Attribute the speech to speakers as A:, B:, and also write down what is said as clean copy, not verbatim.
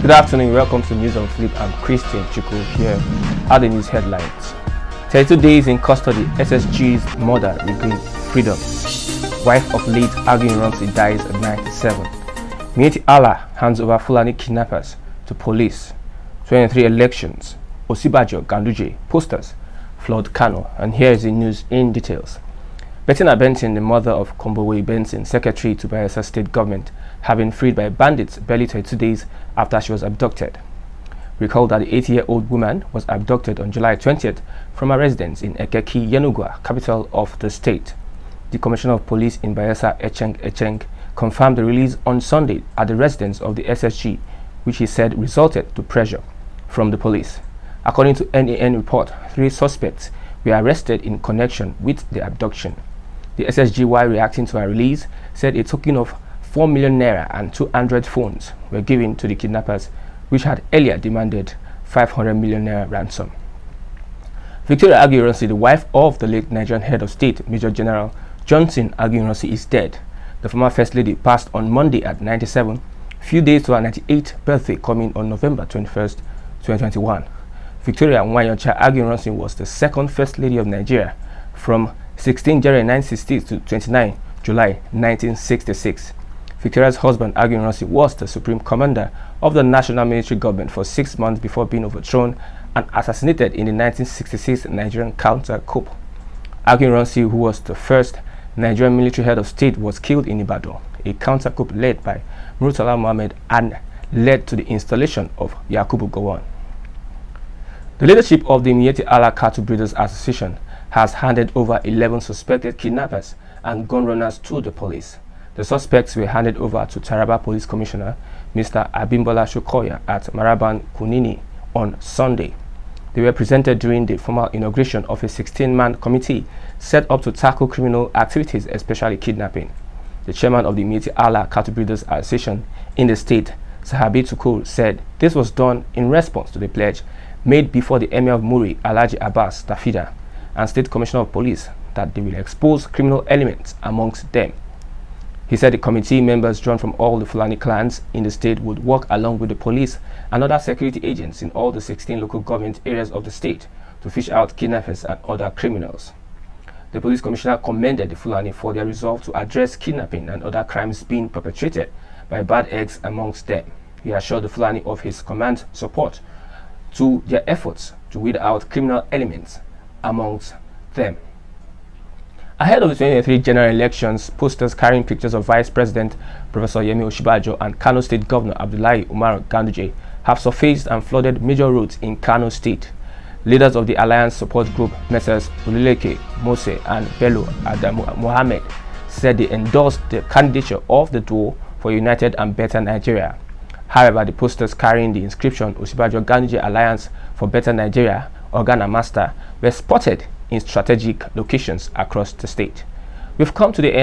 A: Good afternoon, welcome to News on Flip. I'm Christian Chuku. Here are the news headlines. 32 days in custody, Ssg'S mother regains freedom. Wife of late Agui Ironsi dies at 97. Miyetti Allah hands over Fulani kidnappers to police. 23 elections, Osibajo Ganduje posters flood Kano. And here is the news in details. Bettina Benson, the mother of Kombowe Benson, secretary to Bayelsa State Government, have been freed by bandits barely 32 days after she was abducted. Recall that the 80-year-old woman was abducted on July 20th from a residence in Ekeki, Yenugua, capital of the state. The Commissioner of Police in Bayelsa, Echeng, confirmed the release on Sunday at the residence of the Ssg, which he said resulted to pressure from the police. According to NAN report, 3 suspects were arrested in connection with the abduction. The Ssg, while reacting to her release, said a token of 4 million naira and 200 phones were given to the kidnappers, which had earlier demanded 500 million naira ransom. Victoria Agui Ironsi, the wife of the late Nigerian head of state, Major General Johnson Agui Ironsi, is dead. The former First Lady passed on Monday at 97, few days to her 98th birthday coming on November 21st, 2021. Victoria Nwanyocha Agui Ironsi was the second First Lady of Nigeria from 16 January 1960 to 29 July 1966. Victoria's husband Agui Ironsi was the supreme commander of the national military government for 6 months before being overthrown and assassinated in the 1966 Nigerian counter-coup. Agui Ironsi, who was the first Nigerian military head of state, was killed in Ibadan, a counter-coup led by Murtala Mohammed and led to the installation of Yakubu Gowon. The leadership of the Miyetti Allah Cattle Breeders Association has handed over 11 suspected kidnappers and gun runners to the police. The suspects were handed over to Taraba Police Commissioner Mr. Abimbola Shokoya at Maraban Kunini on Sunday. They were presented during the formal inauguration of a 16-man committee set up to tackle criminal activities, especially kidnapping. The chairman of the Miyetti Allah Cattle Breeders Association in the state, Sahabi Tukur, said this was done in response to the pledge made before the Emir of Muri, Alhaji Abbas Tafida, and State Commissioner of Police that they will expose criminal elements amongst them. He said the committee members drawn from all the Fulani clans in the state would work along with the police and other security agents in all the 16 local government areas of the state to fish out kidnappers and other criminals. The police commissioner commended the Fulani for their resolve to address kidnapping and other crimes being perpetrated by bad eggs amongst them. He assured the Fulani of his command support to their efforts to weed out criminal elements amongst them. Ahead of the 2023 general elections, posters carrying pictures of Vice President Professor Yemi Osibajo and Kano State Governor Abdullahi Umar Ganduje have surfaced and flooded major roads in Kano State. Leaders of the Alliance Support Group, Messrs. Ulileke, Mose and Bello Adamu Mohammed, said they endorsed the candidature of the duo for United and Better Nigeria. However, the posters carrying the inscription Osibajo Ganduje Alliance for Better Nigeria, Organa Master, were spotted in strategic locations across the state. We've come to the end